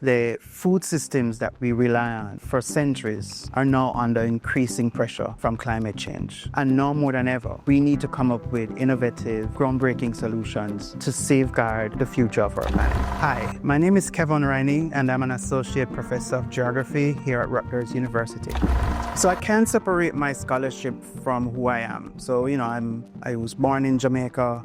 the food systems that we rely on for centuries are now under increasing pressure from climate change. And now more than ever, we need to come up with innovative, groundbreaking solutions to safeguard the future of our planet. Hi, my name is Kevon Rhiney, and I'm an associate professor of geography here at Rutgers University. So I can't separate my scholarship from who I am. So, I was born in Jamaica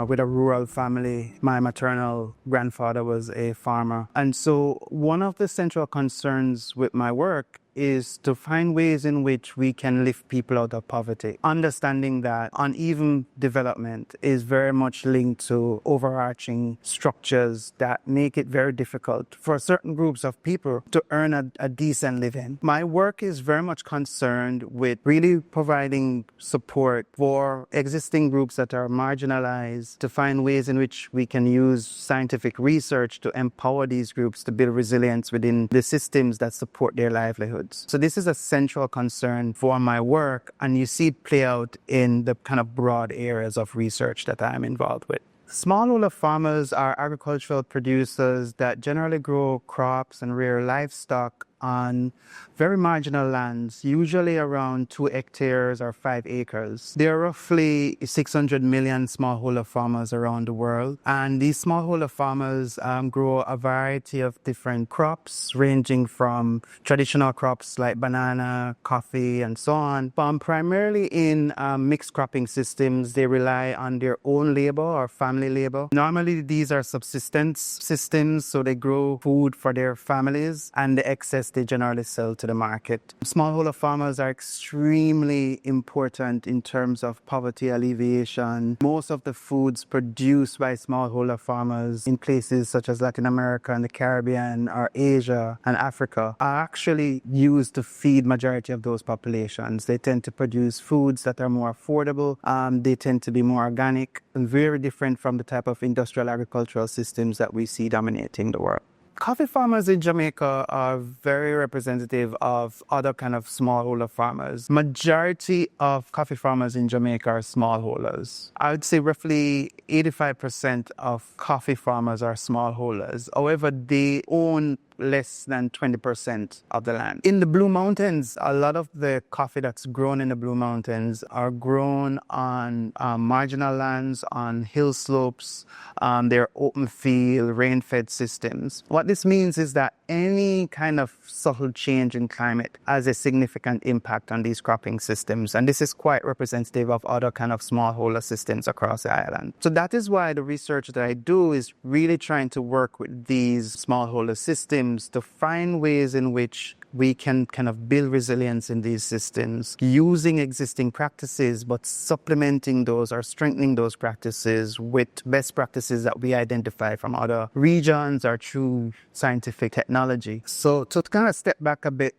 with a rural family. My maternal grandfather was a farmer. And so one of the central concerns with my work is to find ways in which we can lift people out of poverty, understanding that uneven development is very much linked to overarching structures that make it very difficult for certain groups of people to earn a decent living. My work is very much concerned with really providing support for existing groups that are marginalized, to find ways in which we can use scientific research to empower these groups to build resilience within the systems that support their livelihoods. So this is a central concern for my work, and you see it play out in the kind of broad areas of research that I'm involved with. Smallholder farmers are agricultural producers that generally grow crops and rear livestock on very marginal lands, usually around 2 hectares or 5 acres. There are roughly 600 million smallholder farmers around the world, and these smallholder farmers grow a variety of different crops, ranging from traditional crops like banana, coffee, and so on. Primarily in mixed cropping systems, they rely on their own labor or family labor. Normally, these are subsistence systems, so they grow food for their families, and the excess they generally sell to the market. Smallholder farmers are extremely important in terms of poverty alleviation. Most of the foods produced by smallholder farmers in places such as Latin America and the Caribbean or Asia and Africa are actually used to feed majority of those populations. They tend to produce foods that are more affordable. They tend to be more organic and very different from the type of industrial agricultural systems that we see dominating the world. Coffee farmers in Jamaica are very representative of other kind of smallholder farmers. Majority of coffee farmers in Jamaica are smallholders. I would say roughly 85% of coffee farmers are smallholders. However, they own less than 20% of the land. In the Blue Mountains, a lot of the coffee that's grown in the Blue Mountains are grown on marginal lands, on hill slopes. They're open field, rain-fed systems. What this means is that any kind of subtle change in climate has a significant impact on these cropping systems. And this is quite representative of other kind of smallholder systems across the island. So that is why the research that I do is really trying to work with these smallholder systems to find ways in which we can kind of build resilience in these systems using existing practices, but supplementing those or strengthening those practices with best practices that we identify from other regions or through scientific technology. So to kind of step back a bit,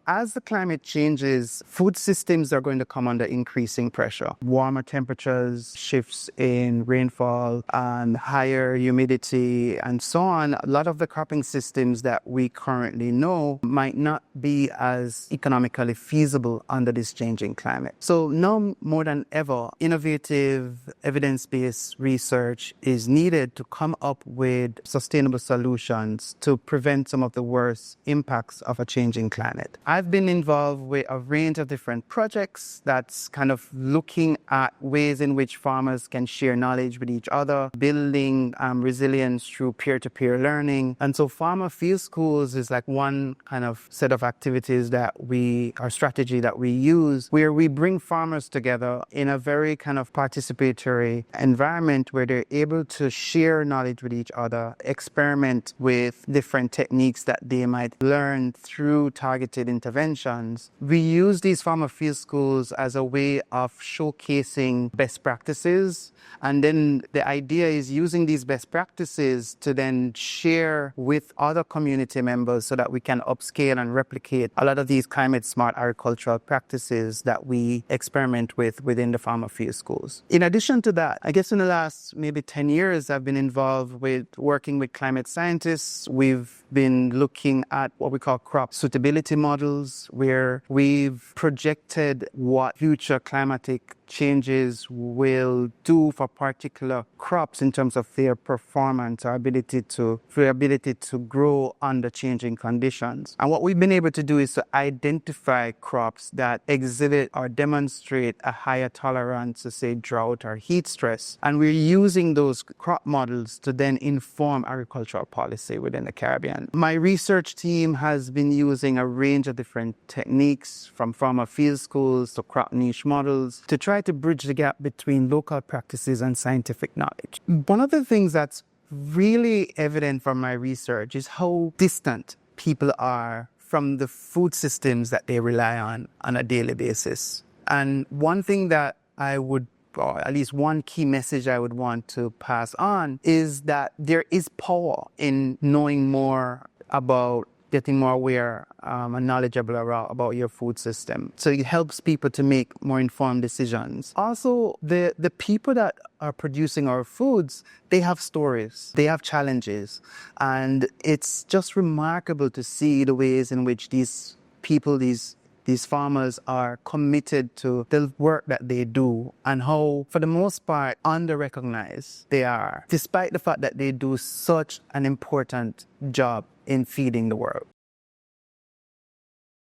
as the climate changes, food systems are going to come under increasing pressure. Warmer temperatures, shifts in rainfall, and higher humidity, and so on. A lot of the cropping systems that we currently know might not be as economically feasible under this changing climate. So now more than ever, innovative, evidence-based research is needed to come up with sustainable solutions to prevent some of the worst impacts of a changing climate. I've been involved with a range of different projects that's kind of looking at ways in which farmers can share knowledge with each other, building resilience through peer-to-peer learning. And so farmer field schools is like one kind of set of activities our strategy that we use, where we bring farmers together in a very kind of participatory environment where they're able to share knowledge with each other, experiment with different techniques that they might learn through targeted interventions. We use these farmer field schools as a way of showcasing best practices. And then the idea is using these best practices to then share with other community members so that we can upscale and replicate a lot of these climate smart agricultural practices that we experiment with within the farmer field schools. In addition to that, I guess in the last maybe 10 years, I've been involved with working with climate scientists. We've been looking at what we call crop suitability models, where we've projected what future climatic changes will do for particular crops in terms of their performance or their ability to grow under changing conditions. And what we've been able to do is to identify crops that exhibit or demonstrate a higher tolerance to, say, drought or heat stress. And we're using those crop models to then inform agricultural policy within the Caribbean. My research team has been using a range of different techniques, from farmer field schools to crop niche models, to try to bridge the gap between local practices and scientific knowledge. One of the things that's really evident from my research is how distant people are from the food systems that they rely on a daily basis. And one thing that or at least one key message I would want to pass on, is that there is power in knowing more about, getting more aware and knowledgeable about your food system. So it helps people to make more informed decisions. Also, the people that are producing our foods, they have stories, they have challenges. And it's just remarkable to see the ways in which these people, these farmers are committed to the work that they do, and how, for the most part, under-recognized they are, despite the fact that they do such an important job in feeding the world.